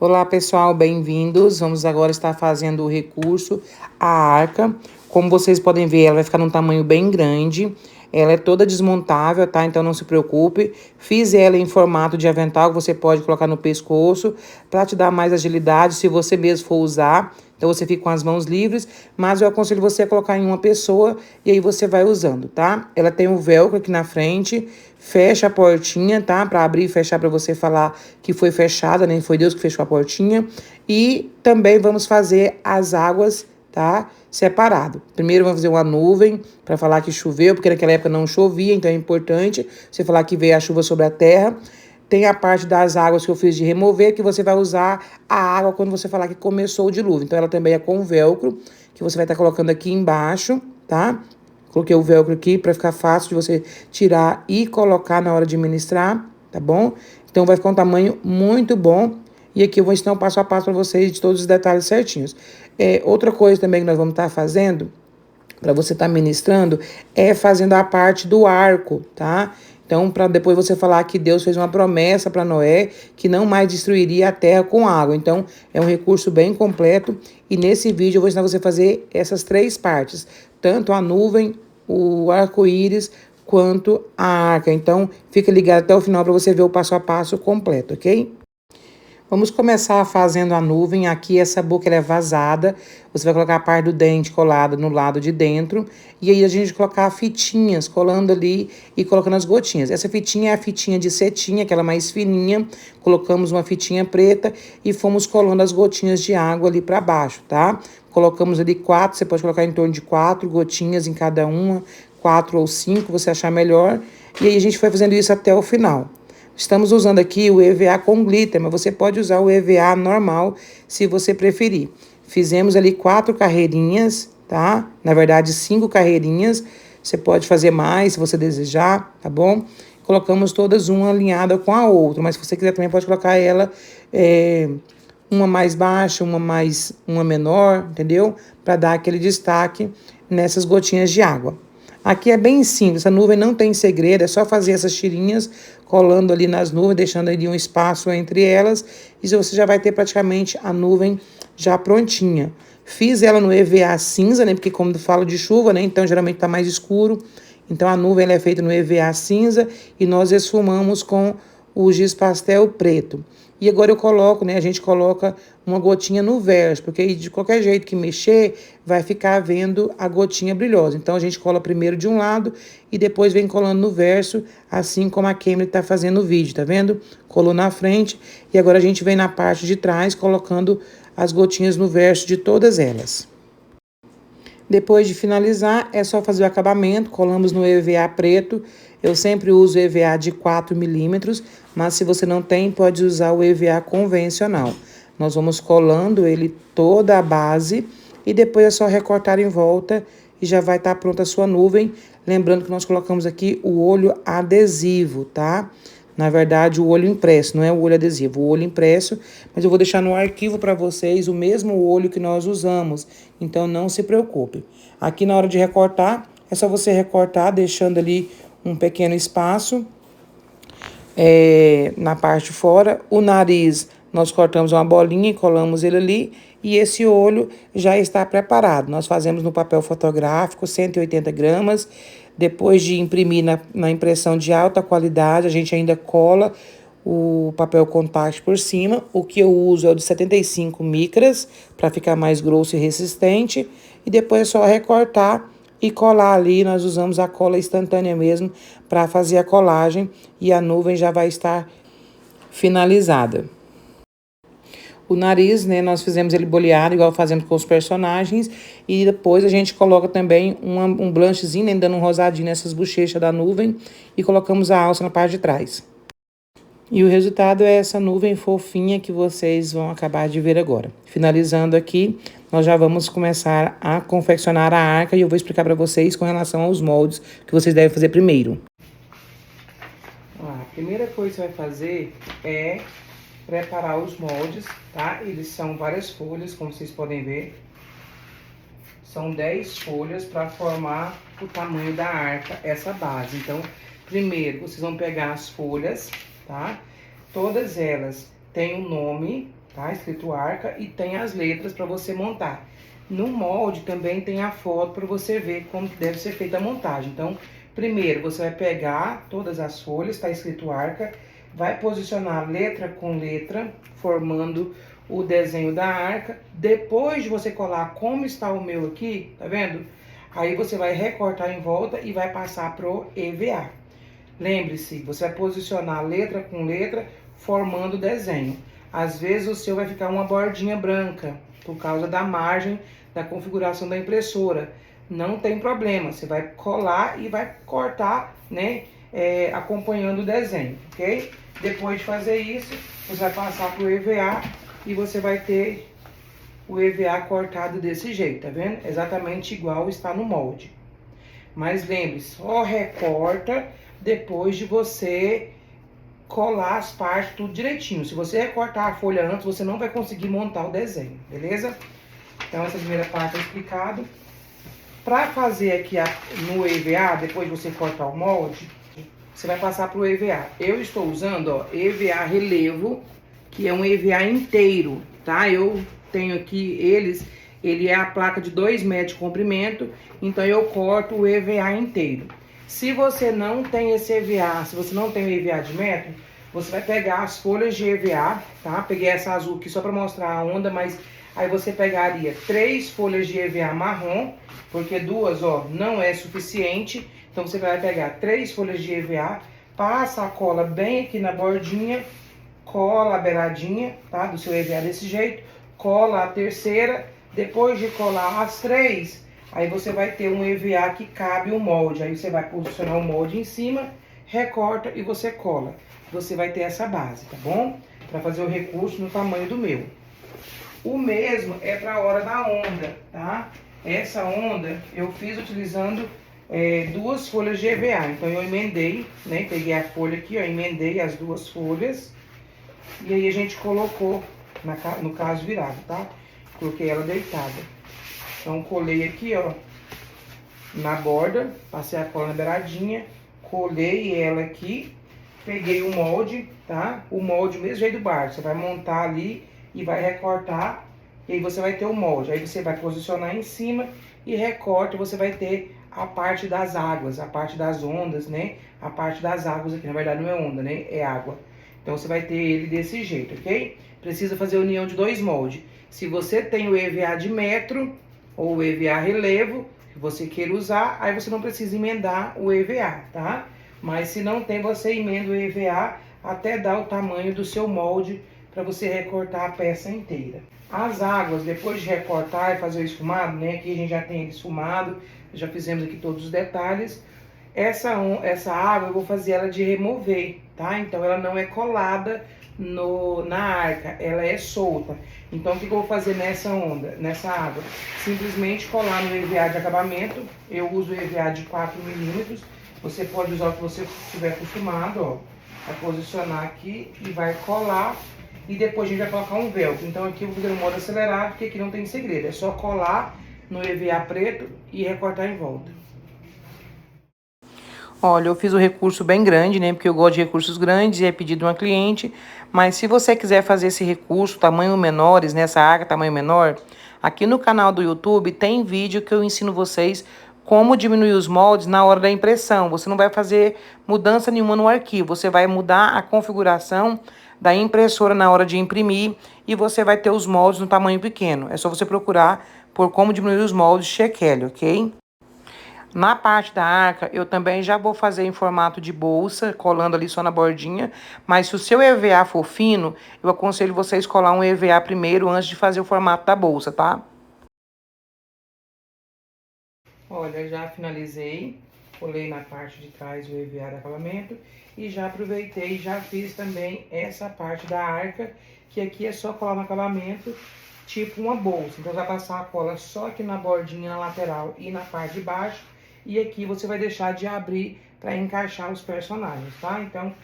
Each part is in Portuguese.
Olá pessoal, bem-vindos. Vamos agora estar fazendo o recurso, a arca. Como vocês podem ver, ela vai ficar num tamanho bem grande. Ela é toda desmontável, tá? Então não se preocupe. Fiz ela em formato de avental, que você pode colocar no pescoço, para te dar mais agilidade, se você mesmo for usar. Então você fica com as mãos livres, mas eu aconselho você a colocar em uma pessoa e aí você vai usando, tá? Ela tem um velcro aqui na frente, fecha a portinha, tá? Para abrir e fechar, para você falar que foi fechada, nem foi Deus que fechou a portinha. E também vamos fazer as águas, tá? Separado. Primeiro vamos fazer uma nuvem para falar que choveu, porque naquela época não chovia, então é importante você falar que veio a chuva sobre a terra. Tem a parte das águas que eu fiz de remover, que você vai usar a água quando você falar que começou o dilúvio. Então, ela também é com velcro, que você vai estar colocando aqui embaixo, tá? Coloquei o velcro aqui para ficar fácil de você tirar e colocar na hora de ministrar, tá bom? Então, vai ficar um tamanho muito bom. E aqui eu vou ensinar um passo a passo para vocês de todos os detalhes certinhos. Outra coisa também que nós vamos estar fazendo, para você estar ministrando, é fazendo a parte do arco, tá? Então, para depois você falar que Deus fez uma promessa para Noé que não mais destruiria a terra com água. Então, é um recurso bem completo. E nesse vídeo eu vou ensinar você a fazer essas três partes: tanto a nuvem, o arco-íris, quanto a arca. Então, fica ligado até o final para você ver o passo a passo completo, ok? Vamos começar fazendo a nuvem. Aqui essa boca ela é vazada. Você vai colocar a parte do dente colada no lado de dentro. E aí a gente vai colocar fitinhas, colando ali e colocando as gotinhas. Essa fitinha é a fitinha de cetim, aquela mais fininha. Colocamos uma fitinha preta e fomos colando as gotinhas de água ali para baixo, tá? Colocamos ali 4, você pode colocar em torno de 4 gotinhas em cada uma. 4 ou 5, você achar melhor. E aí a gente foi fazendo isso até o final. Estamos usando aqui o EVA com glitter, mas você pode usar o EVA normal, se você preferir. Fizemos ali 4 carreirinhas, tá? Na verdade, 5 carreirinhas. Você pode fazer mais, se você desejar, tá bom? Colocamos todas uma alinhada com a outra, mas se você quiser também pode colocar ela uma mais baixa, uma menor, entendeu? Para dar aquele destaque nessas gotinhas de água. Aqui é bem simples, essa nuvem não tem segredo, é só fazer essas tirinhas, colando ali nas nuvens, deixando ali um espaço entre elas, e você já vai ter praticamente a nuvem já prontinha. Fiz ela no EVA cinza, né, porque como eu falo de chuva, né, então geralmente tá mais escuro, então a nuvem ela é feita no EVA cinza, e nós esfumamos com o giz pastel preto. E agora eu coloco, né, a gente coloca uma gotinha no verso, porque aí de qualquer jeito que mexer, vai ficar vendo a gotinha brilhosa. Então, a gente cola primeiro de um lado e depois vem colando no verso, assim como a Kemily tá fazendo no vídeo, tá vendo? Colou na frente e agora a gente vem na parte de trás, colocando as gotinhas no verso de todas elas. Depois de finalizar, é só fazer o acabamento, colamos no EVA preto. Eu sempre uso EVA de 4 milímetros, mas se você não tem, pode usar o EVA convencional. Nós vamos colando ele toda a base e depois é só recortar em volta e já vai estar pronta a sua nuvem. Lembrando que nós colocamos aqui o olho adesivo, tá? Na verdade, o olho impresso, não é o olho adesivo, o olho impresso, mas eu vou deixar no arquivo para vocês o mesmo olho que nós usamos, então não se preocupe. Aqui na hora de recortar, é só você recortar, deixando ali um pequeno espaço na parte de fora. O nariz, nós cortamos uma bolinha e colamos ele ali, e esse olho já está preparado. Nós fazemos no papel fotográfico, 180 gramas, depois de imprimir na impressão de alta qualidade, a gente ainda cola o papel contact por cima. O que eu uso é o de 75 micras, para ficar mais grosso e resistente. E depois é só recortar e colar ali. Nós usamos a cola instantânea mesmo para fazer a colagem e a nuvem já vai estar finalizada. O nariz, né, nós fizemos ele boleado, igual fazemos com os personagens. E depois a gente coloca também um blanchezinho, né, dando um rosadinho nessas bochechas da nuvem. E colocamos a alça na parte de trás. E o resultado é essa nuvem fofinha que vocês vão acabar de ver agora. Finalizando aqui, nós já vamos começar a confeccionar a arca. E eu vou explicar para vocês com relação aos moldes que vocês devem fazer primeiro. A primeira coisa que você vai fazer é preparar os moldes, tá? Eles são várias folhas, como vocês podem ver. São 10 folhas para formar o tamanho da arca, essa base. Então, primeiro, vocês vão pegar as folhas, tá? Todas elas têm um nome, tá? Escrito Arca, e tem as letras para você montar. No molde também tem a foto para você ver como deve ser feita a montagem. Então, primeiro você vai pegar todas as folhas, tá escrito Arca, vai posicionar letra com letra, formando o desenho da arca. Depois de você colar como está o meu aqui, tá vendo? Aí você vai recortar em volta e vai passar pro EVA. Lembre-se, você vai posicionar letra com letra, formando o desenho. Às vezes o seu vai ficar uma bordinha branca, por causa da margem da configuração da impressora. Não tem problema, você vai colar e vai cortar, né, acompanhando o desenho, ok? Depois de fazer isso, você vai passar para o EVA e você vai ter o EVA cortado desse jeito, tá vendo? Exatamente igual está no molde. Mas lembre-se, só recorta depois de você colar as partes tudo direitinho. Se você recortar a folha antes, você não vai conseguir montar o desenho, beleza? Então essa primeira parte é explicado. Para fazer aqui no EVA, depois de você cortar o molde, você vai passar para o EVA. Eu estou usando, ó, EVA relevo, que é um EVA inteiro, tá? Eu tenho aqui ele é a placa de 2 metros de comprimento, então eu corto o EVA inteiro. Se você não tem esse EVA, se você não tem o EVA de metro, você vai pegar as folhas de EVA, tá? Peguei essa azul aqui só para mostrar a onda, mas aí você pegaria 3 folhas de EVA marrom, porque 2, ó, não é suficiente. Então você vai pegar 3 folhas de EVA, passa a cola bem aqui na bordinha, cola a beiradinha, tá? Do seu EVA desse jeito, cola a terceira, depois de colar as 3, aí você vai ter um EVA que cabe o molde. Aí você vai posicionar o molde em cima, recorta e você cola. Você vai ter essa base, tá bom? Para fazer o recurso no tamanho do meu. O mesmo é para a hora da onda, tá? Essa onda eu fiz utilizando 2 folhas de EVA. Então eu emendei, né? Peguei a folha aqui, ó, emendei as 2 folhas. E aí a gente colocou, no caso virado, tá? Coloquei ela deitada. Então colei aqui, ó, na borda, passei a cola na beiradinha, colei ela aqui, peguei o molde, tá? O molde, mesmo jeito do barco, você vai montar ali e vai recortar, e aí você vai ter o molde. Aí você vai posicionar em cima e recorta, você vai ter a parte das águas, a parte das ondas, né? A parte das águas aqui, na verdade não é onda, né? É água. Então você vai ter ele desse jeito, ok? Precisa fazer a união de 2 moldes. Se você tem o EVA de metro ou o EVA relevo, que você queira usar, aí você não precisa emendar o EVA, tá? Mas se não tem, você emenda o EVA até dar o tamanho do seu molde para você recortar a peça inteira. As águas, depois de recortar e fazer o esfumado, né? Aqui a gente já tem ele esfumado, já fizemos aqui todos os detalhes. Essa água eu vou fazer ela de remover, tá? Então ela não é colada na arca, ela é solta. Então o que eu vou fazer nessa água? Simplesmente colar no EVA de acabamento. Eu uso o EVA de 4 milímetros. Você pode usar o que você estiver acostumado, ó. Vai posicionar aqui e vai colar. E depois a gente vai colocar um velcro. Então aqui eu vou fazer no modo acelerado, porque aqui não tem segredo. É só colar no EVA preto e recortar em volta. Olha, eu fiz o recurso bem grande, né? Porque eu gosto de recursos grandes e é pedido de uma cliente. Mas se você quiser fazer esse recurso, tamanho menores, nessa arca, tamanho menor, aqui no canal do YouTube tem vídeo que eu ensino vocês como diminuir os moldes na hora da impressão. Você não vai fazer mudança nenhuma no arquivo. Você vai mudar a configuração da impressora na hora de imprimir e você vai ter os moldes no tamanho pequeno. É só você procurar por como diminuir os moldes Shekeli, ok? Na parte da arca, eu também já vou fazer em formato de bolsa, colando ali só na bordinha. Mas se o seu EVA for fino, eu aconselho vocês colar um EVA primeiro antes de fazer o formato da bolsa, tá? Olha, já finalizei. Colei na parte de trás o EVA de acabamento. E já aproveitei e já fiz também essa parte da arca, que aqui é só colar no acabamento, tipo uma bolsa. Então, vai passar a cola só aqui na bordinha, na lateral e na parte de baixo. E aqui você vai deixar de abrir para encaixar os personagens, tá? Então,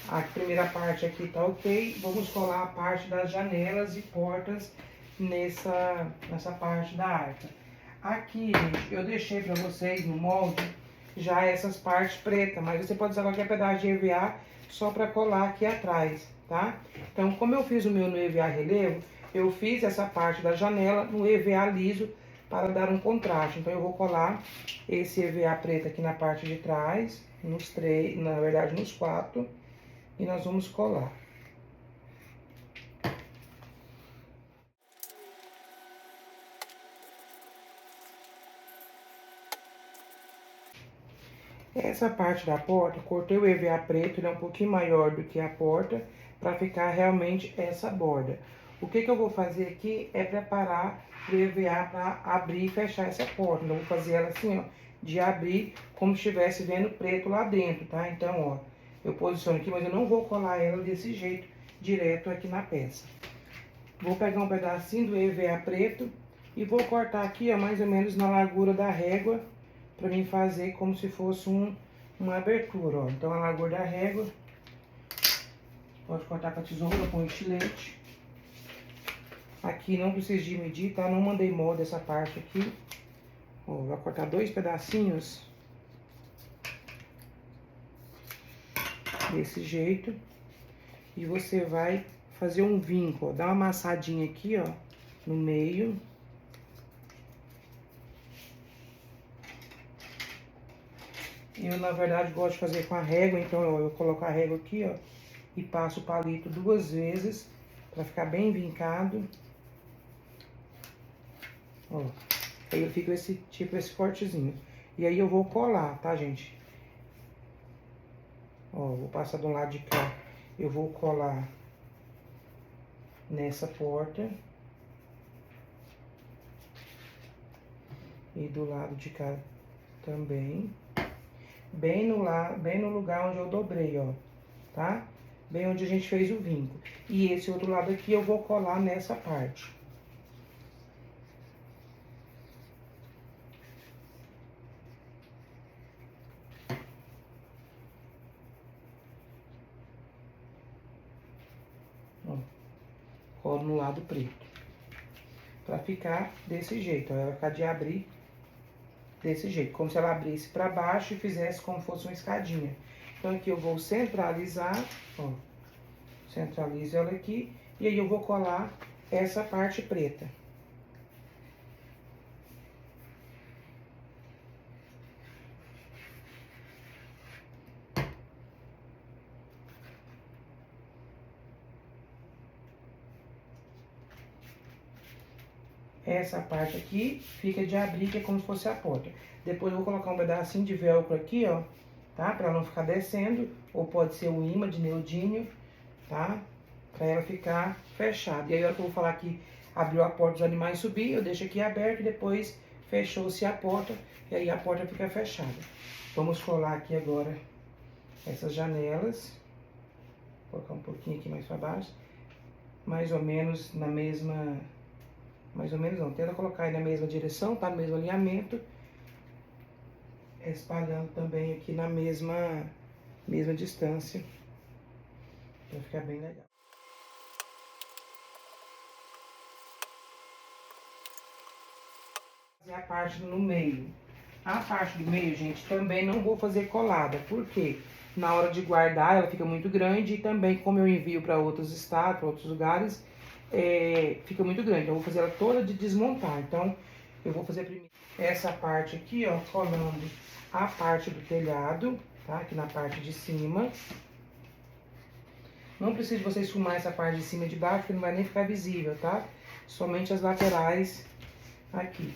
a primeira parte aqui tá ok. Vamos colar a parte das janelas e portas nessa parte da arca. Aqui, gente, eu deixei para vocês no molde já essas partes pretas, mas você pode usar qualquer pedaço de EVA só para colar aqui atrás, tá? Então, como eu fiz o meu no EVA relevo, eu fiz essa parte da janela no EVA liso para dar um contraste. Então, eu vou colar esse EVA preto aqui na parte de trás, nos três, na verdade, nos quatro, e nós vamos colar. Essa parte da porta, cortei o EVA preto, ele é um pouquinho maior do que a porta, para ficar realmente essa borda. O que eu vou fazer aqui é preparar o EVA para abrir e fechar essa porta. Então, eu vou fazer ela assim, ó, de abrir como se estivesse vendo preto lá dentro, tá? Então, ó, eu posiciono aqui, mas eu não vou colar ela desse jeito, direto aqui na peça. Vou pegar um pedacinho do EVA preto e vou cortar aqui, ó, mais ou menos na largura da régua, para mim fazer como se fosse uma abertura, ó. Então, a largura da régua, pode cortar com a tesoura, com estilete. Aqui não precisa de medir, tá? Não mandei molde essa parte aqui. Ó, vou cortar 2 pedacinhos. Desse jeito. E você vai fazer um vinco, ó. Dá uma amassadinha aqui, ó, no meio. Eu, na verdade, gosto de fazer com a régua, então ó, eu coloco a régua aqui, ó, e passo o palito 2 vezes, pra ficar bem vincado. Ó, aí eu fico esse cortezinho. E aí eu vou colar, tá, gente? Ó, vou passar do lado de cá, eu vou colar nessa porta. E do lado de cá também. Bem no lugar onde eu dobrei, ó, tá? Bem onde a gente fez o vinco. E esse outro lado aqui eu vou colar nessa parte. Ó, colo no lado preto. Pra ficar desse jeito, ó, ela vai ficar de abrir desse jeito. Como se ela abrisse pra baixo e fizesse como fosse uma escadinha. Então, aqui eu vou centralizar, ó. Centralizo ela aqui. E aí eu vou colar essa parte preta. Essa parte aqui fica de abrir, que é como se fosse a porta. Depois eu vou colocar um pedacinho de velcro aqui, ó, tá? Pra ela não ficar descendo, ou pode ser um imã de neodímio, tá? Pra ela ficar fechada. E aí, a hora que eu vou falar que abriu a porta dos animais subir, eu deixo aqui aberto e depois fechou-se a porta, e aí a porta fica fechada. Vamos colar aqui agora essas janelas. Vou colocar um pouquinho aqui mais pra baixo. Mais ou menos na mesma... Mais ou menos não, tenta colocar aí na mesma direção, tá? No mesmo alinhamento. Espalhando também aqui na mesma distância. Vai ficar bem legal. Fazer a parte no meio. A parte do meio, gente, também não vou fazer colada. Por quê? Na hora de guardar, ela fica muito grande. E também, como eu envio para outros estados, para outros lugares, fica muito grande. Então, eu vou fazer ela toda de desmontar. Então, eu vou fazer primeiro essa parte aqui, ó, colando a parte do telhado, tá? Aqui na parte de cima. Não precisa de vocês filmar essa parte de cima e de baixo, porque não vai nem ficar visível, tá? Somente as laterais aqui.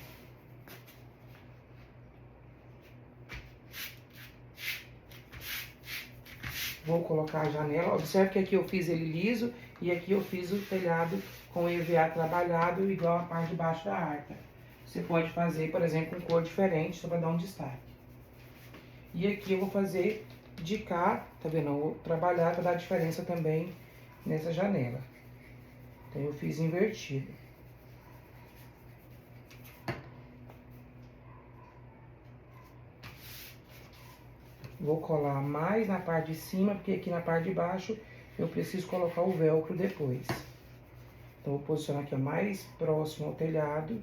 Vou colocar a janela. Observe que aqui eu fiz ele liso e aqui eu fiz o telhado com EVA trabalhado igual a parte de baixo da arca. Você pode fazer, por exemplo, com cor diferente, só para dar um destaque. E aqui eu vou fazer de cá, tá vendo? Eu vou trabalhar para dar diferença também nessa janela. Então eu fiz invertido. Vou colar mais na parte de cima, porque aqui na parte de baixo eu preciso colocar o velcro depois. Então, vou posicionar aqui, ó, mais próximo ao telhado.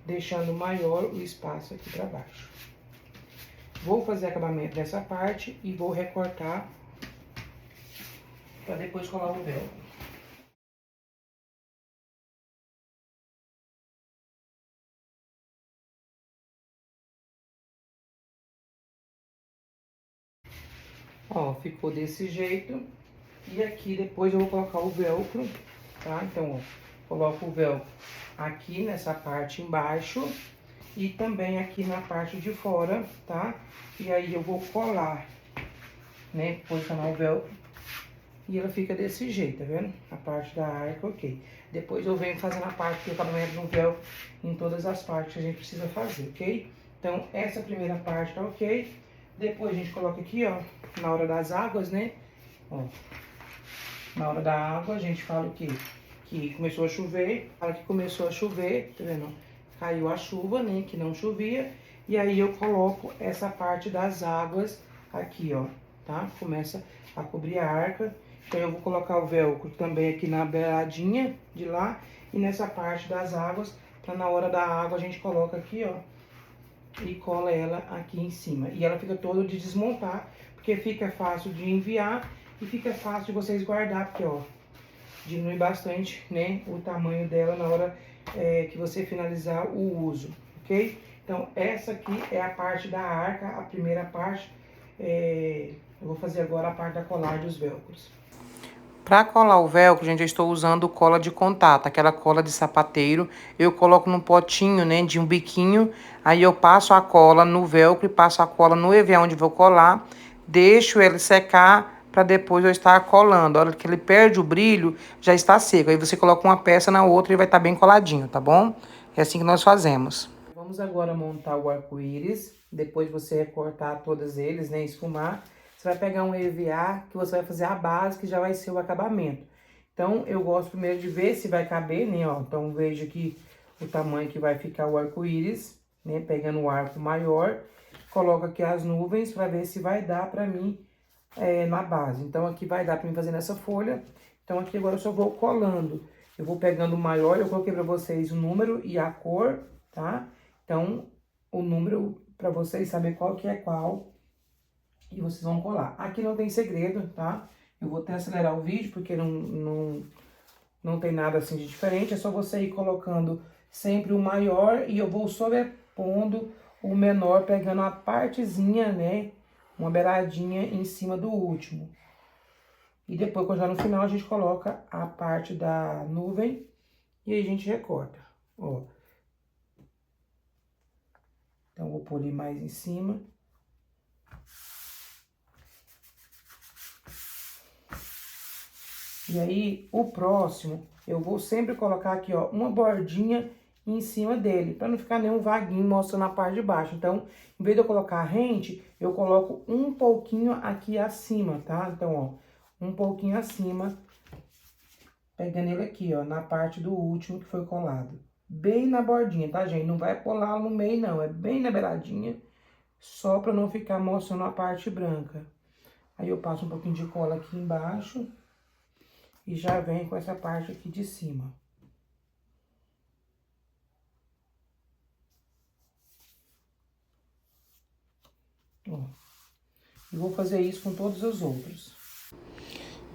Deixando maior o espaço aqui pra baixo. Vou fazer acabamento dessa parte e vou recortar para depois colar o velcro. Ó, ficou desse jeito. E aqui depois eu vou colocar o velcro, tá? Então, ó, coloco o velcro aqui nessa parte embaixo e também aqui na parte de fora, tá? E aí eu vou colar, né? Posicionar o velcro e ela fica desse jeito, tá vendo? A parte da arca, ok. Depois eu venho fazendo a parte do acabamento no velcro em todas as partes que a gente precisa fazer, ok? Então, essa primeira parte tá ok. Depois a gente coloca aqui, ó, na hora das águas, né? Ó, na hora da água a gente fala que começou a chover. Fala que começou a chover, tá vendo? Caiu a chuva, né? Que não chovia. E aí eu coloco essa parte das águas aqui, ó, tá? Começa a cobrir a arca. Então eu vou colocar o velcro também aqui na beiradinha de lá e nessa parte das águas, pra na hora da água a gente coloca aqui, ó, e cola ela aqui em cima. E ela fica toda de desmontar, porque fica fácil de enviar e fica fácil de vocês guardar, porque, ó, diminui bastante, né, o tamanho dela na hora que você finalizar o uso, ok? Então, essa aqui é a parte da arca, a primeira parte. Eu vou fazer agora a parte da colagem dos velcros. Para colar o velcro, gente, eu estou usando cola de contato, aquela cola de sapateiro. Eu coloco num potinho, né, de um biquinho. Aí eu passo a cola no velcro e passo a cola no EVA onde vou colar. Deixo ele secar para depois eu estar colando. A hora que ele perde o brilho, já está seco. Aí você coloca uma peça na outra e vai estar bem coladinho, tá bom? É assim que nós fazemos. Vamos agora montar o arco-íris. Depois você recortar todos eles, né, esfumar. Você vai pegar um EVA que você vai fazer a base, que já vai ser o acabamento. Então, eu gosto primeiro de ver se vai caber, né, ó. Então, vejo aqui o tamanho que vai ficar o arco-íris, né, pegando o arco maior. Coloco aqui as nuvens para ver se vai dar pra mim na base. Então, aqui vai dar pra mim fazer nessa folha. Então, aqui agora eu só vou colando. Eu vou pegando o maior, eu coloquei pra vocês o número e a cor, tá? Então, o número pra vocês saberem qual que é qual. E vocês vão colar. Aqui não tem segredo, tá? Eu vou até acelerar o vídeo, porque não tem nada assim de diferente. É só você ir colocando sempre o maior e eu vou sobrepondo o menor, pegando a partezinha, né? Uma beiradinha em cima do último. E depois, quando já no final, a gente coloca a parte da nuvem e aí a gente recorta, ó. Então, vou polir mais em cima. E aí, o próximo, eu vou sempre colocar aqui, ó, uma bordinha em cima dele, pra não ficar nenhum vaguinho mostrando a parte de baixo. Então, em vez de eu colocar rente, eu coloco um pouquinho aqui acima, tá? Então, ó, um pouquinho acima, pegando ele aqui, ó, na parte do último que foi colado. Bem na bordinha, tá, gente? Não vai colar no meio, não, é bem na beiradinha, só pra não ficar mostrando a parte branca. Aí eu passo um pouquinho de cola aqui embaixo. E já vem com essa parte aqui de cima. Ó. E vou fazer isso com todos os outros.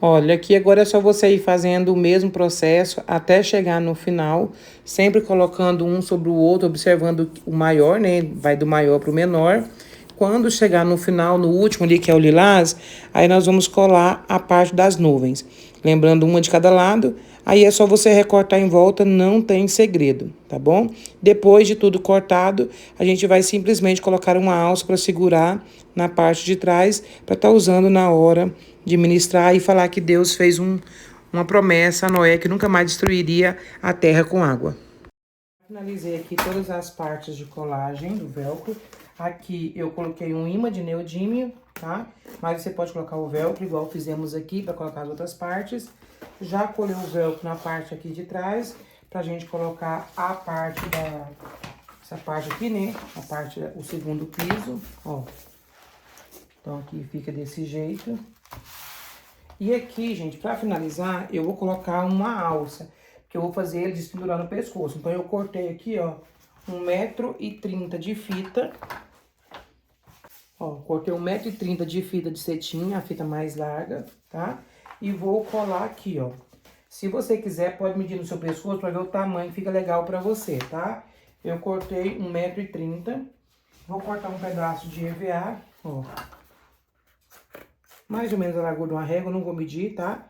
Olha, aqui agora é só você ir fazendo o mesmo processo até chegar no final. Sempre colocando um sobre o outro, observando o maior, né? Vai do maior pro menor. Quando chegar no final, no último ali, que é o lilás, aí nós vamos colar a parte das nuvens. Lembrando uma de cada lado, aí é só você recortar em volta, não tem segredo, tá bom? Depois de tudo cortado, a gente vai simplesmente colocar uma alça para segurar na parte de trás, para estar usando na hora de ministrar e falar que Deus fez uma promessa a Noé que nunca mais destruiria a terra com água. Finalizei aqui todas as partes de colagem do velcro. Aqui eu coloquei um imã de neodímio, tá? Mas você pode colocar o velcro igual fizemos aqui para colocar as outras partes. Já colei o velcro na parte aqui de trás, pra gente colocar a parte essa parte aqui, né? A parte, o segundo piso, ó. Então aqui fica desse jeito. E aqui, gente, pra finalizar, eu vou colocar uma alça, que eu vou fazer ele despendurar no pescoço. Então eu cortei aqui, ó, 1,30 m de fita. Ó, cortei 1,30 m de fita de cetim, a fita mais larga, tá? E vou colar aqui, ó. Se você quiser, pode medir no seu pescoço pra ver o tamanho, fica legal pra você, tá? Eu cortei 1,30 m. Vou cortar um pedaço de EVA, ó. Mais ou menos a largura de uma régua, não vou medir, tá?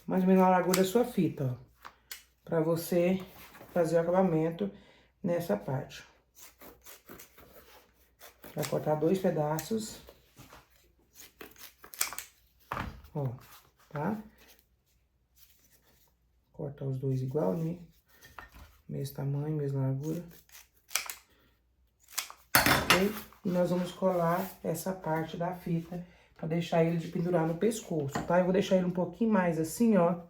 Mais ou menos a largura da sua fita, ó. Pra você fazer o acabamento nessa parte. Vai cortar 2 pedaços. Ó, tá? Cortar os dois igual, né? Mesmo tamanho, mesma largura. Ok? E nós vamos colar essa parte da fita pra deixar ele de pendurar no pescoço, tá? Eu vou deixar ele um pouquinho mais assim, ó.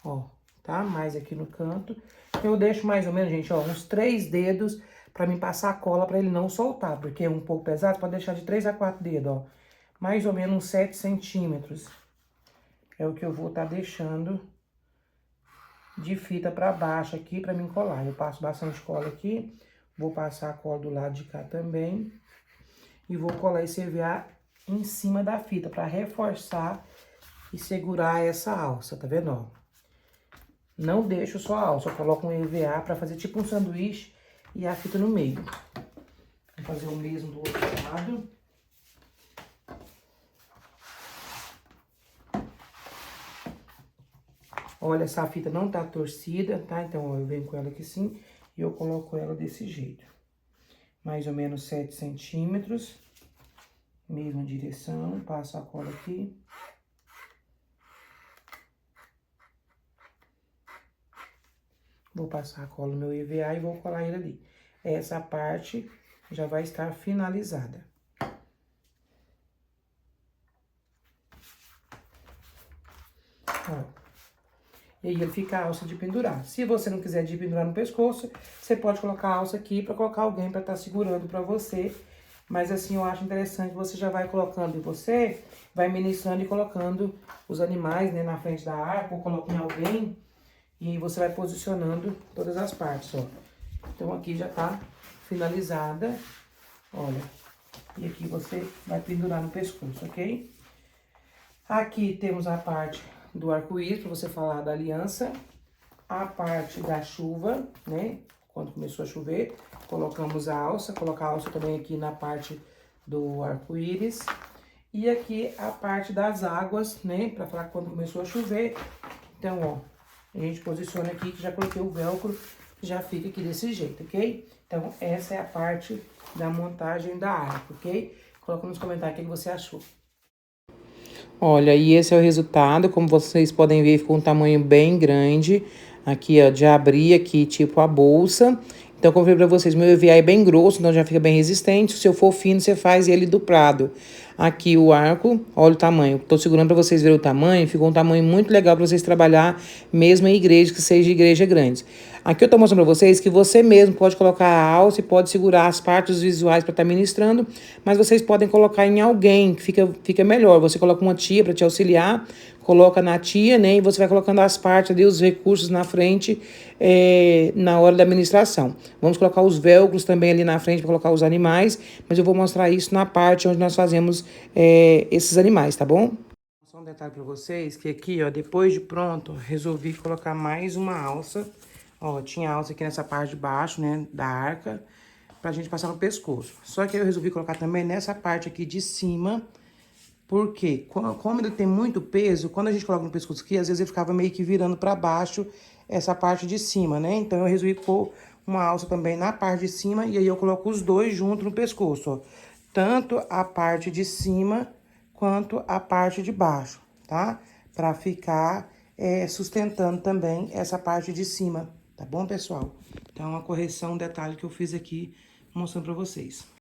Ó, tá? Mais aqui no canto. Eu deixo mais ou menos, gente, ó, uns 3 dedos pra mim passar a cola pra ele não soltar. Porque é um pouco pesado, pode deixar de 3 a 4 dedos, ó. Mais ou menos uns 7 centímetros. É o que eu vou estar deixando de fita pra baixo aqui pra mim colar. Eu passo bastante cola aqui. Vou passar a cola do lado de cá também. E vou colar esse EVA em cima da fita pra reforçar e segurar essa alça, tá vendo, ó? Não deixo só a alça, eu coloco um EVA pra fazer tipo um sanduíche e a fita no meio. Vou fazer o mesmo do outro lado. Olha, essa fita não tá torcida, tá? Então, ó, eu venho com ela aqui assim e eu coloco ela desse jeito. Mais ou menos 7 centímetros. Mesma direção, passo a cola aqui. Vou passar a cola no meu EVA e vou colar ele ali. Essa parte já vai estar finalizada. Ó. E aí ele fica a alça de pendurar. Se você não quiser de pendurar no pescoço, você pode colocar a alça aqui pra colocar alguém pra estar segurando pra você. Mas assim, eu acho interessante, você já vai colocando em você, vai ministrando e colocando os animais, né, na frente da arca, ou coloca em alguém, e aí você vai posicionando todas as partes, ó. Então aqui já tá finalizada, olha. E aqui você vai pendurar no pescoço, ok? Aqui temos a parte do arco-íris, pra você falar da aliança. A parte da chuva, né? Quando começou a chover, colocamos a alça. Colocar a alça também aqui na parte do arco-íris. E aqui a parte das águas, né? Pra falar quando começou a chover. Então, ó, a gente posiciona aqui, que já coloquei o velcro, já fica aqui desse jeito, ok? Então, essa é a parte da montagem da arca, ok? Coloca nos comentários o que você achou. Olha, e esse é o resultado, como vocês podem ver, ficou um tamanho bem grande. Aqui, ó, de abrir aqui, tipo a bolsa. Então, como eu falei pra vocês, meu EVA é bem grosso, então já fica bem resistente. Se eu for fino, você faz ele duplado. Aqui o arco, olha o tamanho. Tô segurando pra vocês verem o tamanho. Ficou um tamanho muito legal pra vocês trabalhar, mesmo em igreja, que seja igreja grande. Aqui eu tô mostrando pra vocês que você mesmo pode colocar a alça e pode segurar as partes visuais pra estar ministrando, mas vocês podem colocar em alguém, que fica melhor. Você coloca uma tia pra te auxiliar, coloca na tia, né? E você vai colocando as partes ali, os recursos na frente, na hora da administração. Vamos colocar os velcros também ali na frente para colocar os animais, mas eu vou mostrar isso na parte onde nós fazemos esses animais, tá bom? Só um detalhe para vocês, que aqui, ó, depois de pronto, resolvi colocar mais uma alça. Ó, tinha alça aqui nessa parte de baixo, né, da arca, pra gente passar no pescoço. Só que eu resolvi colocar também nessa parte aqui de cima, porque como ele tem muito peso, quando a gente coloca no pescoço aqui, às vezes ele ficava meio que virando pra baixo essa parte de cima, né? Então eu resolvi pôr uma alça também na parte de cima e aí eu coloco os dois juntos no pescoço, ó. Tanto a parte de cima quanto a parte de baixo, tá? Pra ficar sustentando também essa parte de cima, tá bom, pessoal? Então, uma correção, um detalhe que eu fiz aqui mostrando pra vocês.